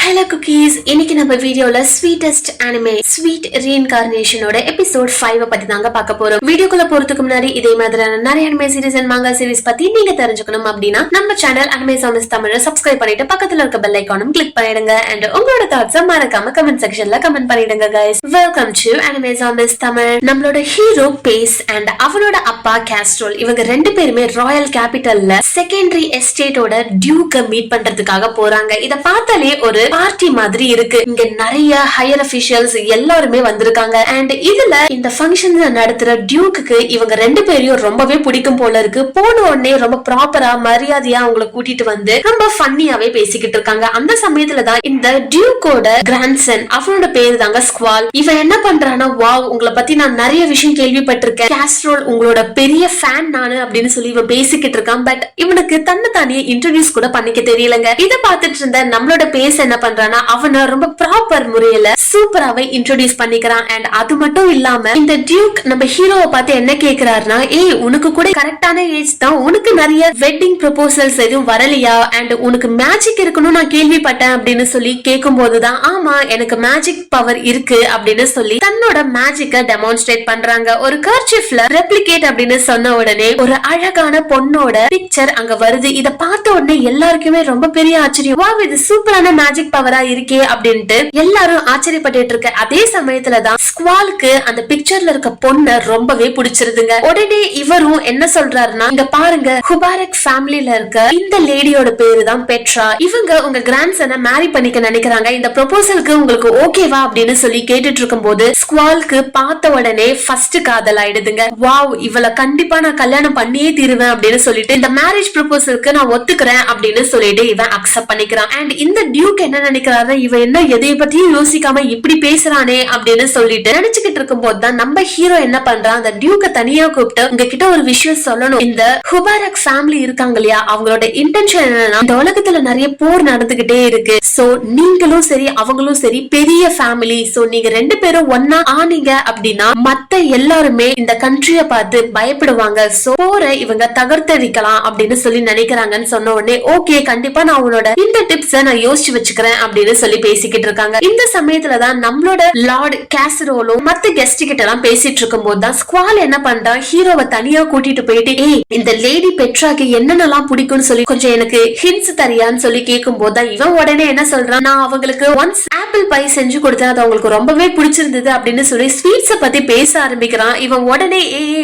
Hello cookies. இன்னைக்கு நம்ம வீடியோல ஸ்வீட்டஸ்ட் அனிமே ஸ்வீட் ரீஇன்கார்னேஷனோட எபிசோட் 5 பத்தி தாங்க பார்க்க போறோம். வீடியோக்குள்ள போறதுக்கு முன்னாடி இதே மாதிரியான நிறைய அனிமே சீரிஸ் அண்ட் மாங்கா சீரிஸ் பத்தி நீங்க தெரிஞ்சுக்கணும் அப்படின்னா நம்ம சேனல் அனிமே சாமிஸ் தமிழ சப்ஸ்கிரைப் பண்ணிட்டு பக்கத்துல இருக்க பெல் ஐகானும் கிளிக் பண்ணிடுங்க. அண்ட் உங்களோட தாட்ஸை மறக்காம கமெண்ட் செக்ஷன்ல கமெண்ட் பண்ணிடுங்க guys. வெல்கம் டு அனிமே சாமிஸ் தமிழ். நம்மளோட ஹீரோ பேஸ் அண்ட் அவனோட அப்பா கேஸ்ட்ரோல் இவங்க ரெண்டு பேருமே ராயல் கேபிட்டல்ல செகண்டரி எஸ்டேட்டோட டியூக்க மீட் பண்றதுக்காக போறாங்க. இத பார்த்தாலே ஒரு பார்ட்டி மாதிரி இருக்கு. இங்க நிறைய ஹையர் அபிஷியல்ஸ் எல்லாருமே வந்திருக்காங்க. அண்ட் இதுல இந்த ஃபங்க்ஷன் நடத்துற டியூக்கு இவங்க ரெண்டு பேரையும் ரொம்பவே பிடிக்கும் போல இருக்கு. போன உடனே ரொம்ப ப்ராப்பரா மரியாதையா அவங்களை கூட்டிட்டு வந்து ரொம்ப ஃபன்னியாவே பேசிக்கிட்டு இருக்காங்க. அந்த சமயத்துலதான் இந்த டியூக்கோட கிராண்ட்சன் அவனோட பேரு தாங்க ஸ்குவால். இவன் என்ன பண்றானா, வாவ் உங்களை பத்தி நான் நிறைய விஷயம் கேள்விப்பட்டிருக்கேன், கேஸ்ட்ரோல் உங்களோட பெரிய ஃபேன் நானு அப்படின்னு சொல்லி இவன் பேசிக்கிட்டு இருக்கான். பட் இவனுக்கு தன்னைத்தானே இன்ட்ரோடியூஸ் கூட பண்ணிக்க தெரியலங்க. இத பாத்துட்டு இருந்த நம்மளோட பேஸ் என்ன பண்றானா, அவனை ரொம்ப ப்ராப்பர் முறையில சூப்பராவே இன்ட்ரோடியூஸ் பண்ணிக்கிறான். அண்ட் அது மட்டும் இல்லாம இந்த டியூக் நம்ம ஹீரோவை பார்த்து என்ன கேக்குறாருன்னா, ஏய் உனக்கு கூட கரெக்டான ஏஜ் தான், உனக்கு நிறைய வெட்டிங் ப்ரொபோசல்ஸ் எதுவும் வரலையா, அண்ட் உனக்கு மேஜிக் இருக்கணும் நான் கேள்விப்பட்டேன் அப்படின்னு சொல்லி கேட்கும் போதுதான், ஆமா எனக்கு மேஜிக் பவர் இருக்கு அப்படின்னு சொல்லி தன்னோட மேஜிக்க டெமான்ஸ்ட்ரேட் பண்றாங்க. ஒரு கர்ச்சிஃப்ல ரெப்ளிகேட் அப்படின்னு சொன்ன உடனே ஒரு அழகான பொண்ணோட பிக்சர் அங்க வருது. இத பார்த்த உடனே எல்லாருக்குமே ரொம்ப பெரிய ஆச்சரியம், வா இது சூப்பரான மேஜிக் பவரா இருக்கே அப்படின்ட்டு எல்லாரும் ஆச்சரியப்பட்டு இருக்க அதே சமயத்துலதான் ஸ்குவாலுக்கு அந்த பிக்சர்ல இருக்க பொண்ணு ரொம்பவே பிடிச்சிருதுங்க. உடனே இவரும் என்ன சொல்றாருன்னா, இங்க பாருங்க ஹுபாரக் ஃபேமிலில இருக்க இந்த லேடியோட பேரு தான் பெட்ரா. இவங்க உங்க கிராண்ட்சனை மேரி பண்ணிக்க நினைக்கிறாங்க. இந்த ப்ரொபோசலுக்கு உங்களுக்கு ஓகேவா அப்படின்னு சொல்லி கேட்டுட்டு இருக்கும் போது ஸ்குவாலுக்கு பார்த்த உடனே ஃபர்ஸ்ட் காதல் ஆயிடுதுங்க. வாவ் இவளை கண்டிப்பா நான் கல்யாணம் பண்ணியே தீருவேன் அப்படின்னு சொல்லிட்டு இந்த மேரேஜ் ப்ரொபோசலுக்கு நான் ஒத்துக்கிறேன் அப்படின்னு சொல்லிட்டு இவன் அக்செப்ட் பண்ணிக்கிறான். அண்ட் இந்த டியூக் என்ன நினைக்கிறாரு, இவன் என்ன எதை பத்தியும் யோசிக்காம இப்படி பேசுறானே அப்படின்னு சொல்லிட்டு நினைச்சுக்கிட்டு இருக்கும் போதுதான் நம்ம ஹீரோ என்ன பண்றான், அந்த டியூக்க தனியா கூப்பிட்டு உங்ககிட்ட ஒரு விஷயம் சொல்லணும். இந்த ஹுபாரக் ஃபேமிலி இருக்காங்க இல்லையா, அவங்களோட இன்டென்ஷன் என்னன்னா, இந்த உலகத்துல நிறைய போர் நடந்துகிட்டே இருக்கு. சோ நீங்களும் சரி அவங்களும் சரி பெரிய ஃபேமிலி. சோ நீங்க ரெண்டு பேரும் ஒன்னா ஆனீங்க அப்படின்னா மத்த எல்லாருமே இந்த கண்ட்ரிய பார்த்து பயப்படுவாங்க. சோ போற இவங்க தகர்த்தடிக்கலாம் அப்படின்னு சொல்லி நினைக்கிறாங்கன்னு சொன்ன உடனே, ஓகே கண்டிப்பா நான் உன்னோட இந்த டிப்ஸ நான் யோசிச்சு வச்சுக்கிறேன் அப்படின்னு சொல்லி பேசிக்கிட்டு இருக்காங்க. இந்த சமயத்துலதான் நம்மளோட லார்ட் கேசரோலும் மத்த கெஸ்ட் கிட்ட எல்லாம் பேசிட்டு இருக்கும் போதுதான் ஸ்குவால் என்ன பண்றா, ஹீரோவை தனியா கூட்டிட்டு போயிட்டு, ஏய் இந்த லேடி பெட்ராக்கு என்னென்னலாம் பிடிக்கும்னு சொல்லி கொஞ்சம் எனக்கு ஹிண்ட்ஸ் தரியான்னு சொல்லி கேட்கும் போதுதான் இவன் உடனே என்ன சொல்றான், நான் அவங்களுக்கு ஒன்ஸ் ஆப்பிள் பை செஞ்சு கொடுத்தேன், அது அவங்களுக்கு ரொம்பவே பிடிச்சிருந்தது அப்படின்னு சொல்லி ஸ்வீட்ஸ பத்தி பேச ஆரம்பிக்கிறான். இவன் உடனே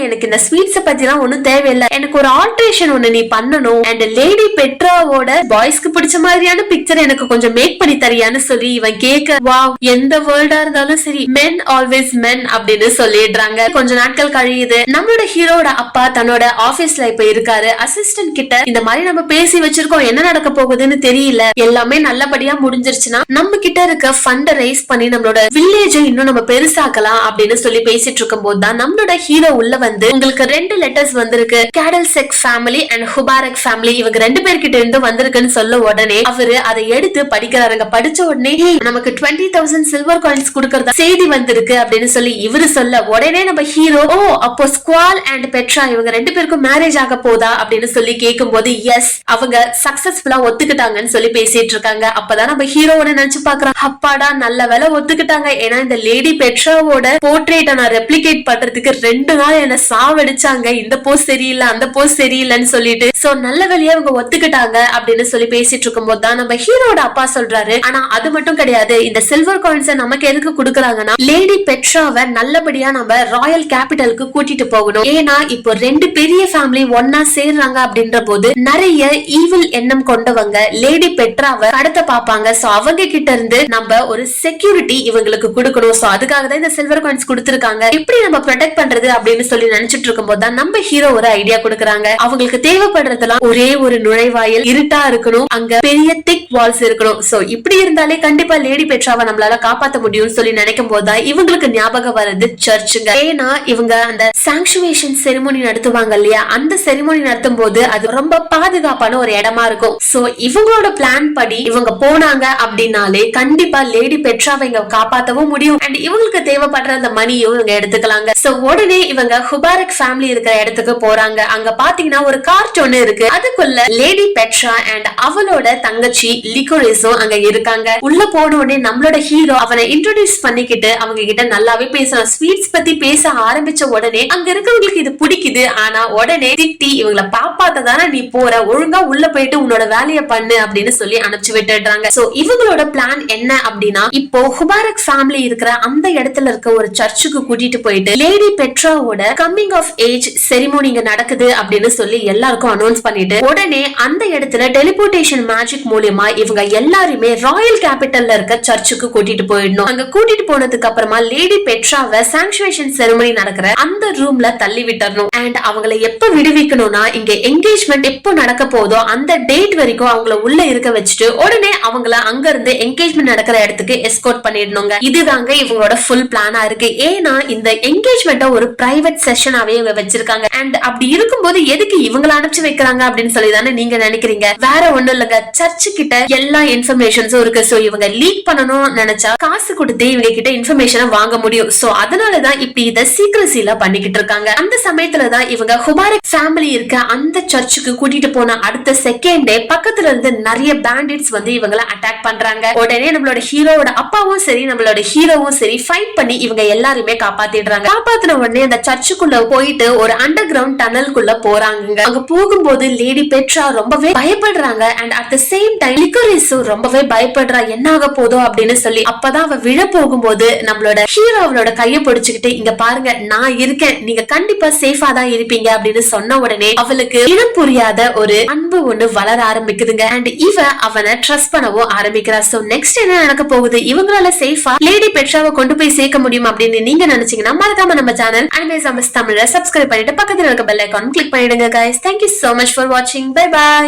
எனக்கு இந்த ஸ்வீட்ஸ பத்தி எல்லாம் ஒண்ணும் தேவையில்லை, எனக்கு ஒரு ஆல்ட்ரேஷன் ஒண்ணு நீ பண்ணணும், அண்ட் லேடி பெட்ராவோட பாய்ஸ்க்கு பிடிச்ச மாதிரியான பிக்சர் எனக்கு கொஞ்சம் மேக் பண்ணி தரியான்னு சொல்லி இவன் கேட்க, வாவ் எந்த வேர்ல்டா இருந்தாலும் சரி மென் ஆல்வேஸ் மென் அப்படின்னு சொல்லிடுறாங்க. கொஞ்ச நாட்கள் கழியுது. நம்மளோட ஹீரோட அப்பா தன்னோட ஆபீஸ்ல இப்ப இருக்காரு. அசிஸ்டன்ட் கிட்ட இந்த மாதிரி நம்ம பேசி வச்சிருக்கோம், என்ன நடக்க போகுதுன்னு தெரியல, எல்லாமே நல்லபடியா முடிஞ்சிருச்சுன்னா நம்ம கிட்ட இருக்க ஃபண்ட ரைஸ் பண்ணி நம்மளோட வில்லேஜை இன்னும் நம்ம பெருசாக்கலாம் அப்படின்னு சொல்லி பேசிட்டு இருக்கும் போதுதான் நம்மளோட ஹீரோ உள்ள வந்து, உங்களுக்கு 2 லெட்டர்ஸ் வந்திருக்கு, கேடல் செக் ஃபேமிலி அண்ட் ஹுபாரக் ஃபேமிலி இவங்க 2 பேர்கிட்ட இருந்து வந்திருக்குன்னு சொல்ல உடனே அவரு அதை எடுத்து படிக்கிறாருங்க. படிச்ச உடனே நமக்கு 20,000 சில்வர் காயின்ஸ் கொடுக்கறதா செய்தி வந்திருக்கு அப்படின்னு சொல்லி இவரு சொல்ல உடனே நம்ம ஹீரோ, ஓ அப்போ ஸ்குவால் அண்ட் பெட்ரா இவங்க 2 பேருக்கும் மேரேஜ் ஆக போதா அப்படின்னு சொல்லி கேட்கும் போது, எஸ் அவங்க சக்சஸ்ஃபுல்லா ஒத்துக்கிட்டாங்கன்னு சொல்லி பேசிட்டு இருக்காங்க. அப்பதான் நம்ம ஹீரோவோட நினைச்சு பாக்குறோம், அப்பாடா நல்ல வேலை ஒத்துக்கிட்டாங்க, ஏன்னா இந்த லேடி பெட்ராவோட போர்ட்ரேட்டை நான் ரெப்ளிகேட் பண்றதுக்கு 2 நாள் என்ன சாவடிச்சாங்க, இந்த போஸ் சரியில்லை அந்த போஸ் சரியில்லைன்னு சொல்லிட்டு, சோ நல்ல வேலையா அவங்க ஒத்துக்கிட்டாங்க அப்படின்னு சொல்லி பேசிட்டு இருக்கும் போதுதான் நம்ம ஹீரோட அப்பா சொல்றாரு, ஆனா அது மட்டும் கிடையாது, இந்த சில்வர் காயின்ஸ் நமக்கு எதுக்கு கொடுக்கறாங்கன்னா லேடி பெட்ராவை நல்லபடியா நம்ம ராயல் கேபிட்டலுக்கு கூட்டிட்டு போகணும். ஏன்னா இப்போ 2 பெரிய ஃபேமிலி ஒன்னா சேர்றாங்க அப்படின்ற போது நிறைய ஈவில் எண்ணம் கொண்டவங்க லேடி பெட்ராவை கடத்த பாப்பாங்க. சோ அவங்க கிட்ட இருந்து நம்ம ஒரு செக்யூரிட்டி இவங்களுக்கு கொடுக்கணும். சோ அதுக்காக தான் இந்த சில்வர் காயின்ஸ் கொடுத்திருக்காங்க. எப்படி நம்ம ப்ரொடெக்ட் பண்றது அப்படின்னு சொல்லி நினைச்சிட்டு இருக்கும் போதுதான் நம்ம ஹீரோ ஒரு ஐடியா கொடுக்கறாங்க. அவங்களுக்கு தேவைப்படுறதுலாம் ஒரே ஒரு நுழைவாயில் இருட்டா இருக்கணும், அங்க பெரிய திக் வால்ஸ் இருக்கணும். சோ இப்படி இருந்தாலே கண்டிப்பா லேடி பெட்ராவை நம்மளால காப்பாத்த முடியும்னு சொல்லி நினைக்கும் போதுதான் இவங்களுக்கு ஞாபகம் வருது சர்ச்சுங்க. ஏன்னா இவங்க அந்த சாங்சுவேஷன் செரிமோனி நடத்துவாங்க இல்லையா, அந்த செரிமோனி நடத்தும் போது அது ரொம்ப பாதுகாப்பான ஒரு இடமா இருக்கும். சோ இவங்களோட பிளான் படி இவங்க போனாங்க அப்படின்னாலே கண்டிப்பா லேடி பெட்ராவை இங்க காப்பாத்தவும் முடியும் அண்ட் இவங்களுக்கு தேவைப்படுற அந்த மணியும் இவங்க எடுத்துக்கலாங்க. சோ உடனே இவங்க ஹுபாரக் ஃபேமிலி இருக்கிற இடத்துக்கு போறாங்க. அங்க பாத்தீங்கன்னா ஒரு கார்ட்டூன் இருக்கு. அதுக்குள்ள லேடி பெட்ரா அண்ட் அவளோட தங்கச்சி லிகோரிஸும் அங்க இருக்காங்க. உள்ள போன உடனே நம்மளோட ஹீரோ அவனை இன்ட்ரோடியூஸ் பண்ணிக்கிட்டு அவங்க கிட்ட நல்லாவே பேசலாம். ஸ்வீட்ஸ் பத்தி பேச ஆரம்பிச்ச உடனே அங்க இருக்கவங்களுக்கு இது பிடிக்குது. ஆனா உடனே திட்டி இவங்களை பாப்பாத்ததானே நீ போற, ஒழுங்கா உள்ள போயிட்டு உன்னோட வேலையை பண்ணு அப்படின்னு சொல்லி அனுப்பிச்சு விட்டுடுறாங்க. சோ இவங்களோட பிளான் என்ன அப்படின்னா, இப்போ ஹுபாரக் ஃபேமிலி இருக்கிற அந்த இடத்துல இருக்க ஒரு சர்ச்சுக்கு கூட்டிட்டு போயிட்டு லேடி பெட்ராவோட கம்மிங் ஆஃப் ஏஜ் செரிமோனி இங்க நடக்குது அப்படின்னு சொல்லி எல்லாருக்கும் அனௌன்ஸ் பண்ணிட்டு உடனே அந்த இடத்துல டெலிபோர்டேஷன் மேஜிக் மூலமா இவங்க எல்லாருமே ராயல் கேபிட்டல்ல இருக்க சர்ச்சுக்கு கூட்டிட்டு போயிடணும். அங்க கூட்டிட்டு போனதுக்கு அப்புறமா லேடி பெட்ராவை சாங்சுவேஷன் செரிமோனி நடக்கிற அந்த ரூம்ல தள்ளி விட்டுறணும். அண்ட் அவங்களை எப்ப விடுவிக்கணும்னா, இங்க என்கேஜ்மெண்ட் எப்போ நடக்க போதோ அந்த டேட் வரைக்கும் அவங்கள உள்ள இருக்க வச்சுட்டு உடனே அவங்கள அங்க இருந்து என்கேஜ்மெண்ட் நடக்கிற இடத்துக்கு எஸ்கோர்ட் பண்ணிடணுங்க. இதுதாங்க இவங்களோட ஃபுல் பிளானா இருக்கு. ஏன்னா இந்த என்கேஜ்மெண்ட ஒரு பிரைவேட் செஷனாவே இவங்க வச்சிருக்காங்க. அண்ட் அப்படி இருக்கும்போது எதுக்கு இவங்களை அனுப்பிச்சு வைக்கிறாங்க அப்படின்னு சொல்லி தானே நீங்க நினைக்கிறீங்க. வேற ஒண்ணும் இல்லங்க, சர்ச்சு கிட்ட எல்லா இன்ஃபர்மேஷன்ஸும் இருக்கு. சோ இவங்க லீக் பண்ணணும் நினைச்சா காசு கொடுத்து இவங்க கிட்ட இன்ஃபர்மேஷனை வாங்க முடியும். சோ அதனாலதான் இப்படி இத சீக்ரசில பண்ணிக்கிட்டு இருக்காங்க. அந்த சமயத்துலதான் இவங்க ஹுபாரக் ஃபேமிலி இருக்க அந்த சர்ச்சுக்கு கூட்டிட்டு போன அடுத்த செகண்டே பக்கத்துல இருந்து நிறைய பேண்டிட்ஸ் வந்து இவங்களை அட்டாக் பண்றாங்க. உடனே நம்மளோட ஹீரோவோட அப்பாவும் சரி நம்மளோட ஹீரோவும் சரி ஃபைட் பண்ணி இவங்க எல்லாருமே காப்பாத்திடுறாங்க. காப்பாத்தின உடனே அந்த சர்ச்சுக்குள்ள போயிட்டு ஒரு அண்டர் கிரவுண்ட் டனலுக்குள்ள போறாங்க. அங்க போகும்போது லேடி பெட்ரா ரொம்பவே பயப்படுறாங்க. And at the same time லிகோரிஸும் ரொம்பவே பயப்படுறா, என்ன ஆக போதோ அப்படின்னு சொல்லி. அப்பதான் அவ விழ போகும்போது நம்மளோட ஹீரோ அவளோட கைய பிடிச்சுக்கிட்டு, இங்க பாருங்க நான் இருக்கேன், நீங்க கண்டிப்பா சேஃபா தான் இருப்பீங்க அப்படின்னு சொன்ன உடனே அவளுக்கு இனம் புரியாத ஒரு அன்பு ஒண்ணு வளர ஆரம்பிக்குதுங்க. அண்ட் இவ அவனை ட்ரஸ்ட் பண்ணவும் ஆரம்பிக்கிறா. சோ நெக்ஸ்ட் என்ன நடக்க போகுது, இவங்களால சேஃபா லேடி பெட்ராவை கொண்டு போய் சேர்க்க முடியும் அப்படின்னு நீங்க நினைச்சீங்கன்னா மறக்காம நம்ம சேனல் அனிமே சமஸ் தமிழ சப்ஸ்கிரைப் பண்ணிட்டு பக்கத்துல இருக்க பெல் ஐகான் கிளிக் பண்ணிடுங்க guys. Thank you so much for watching. Bye bye.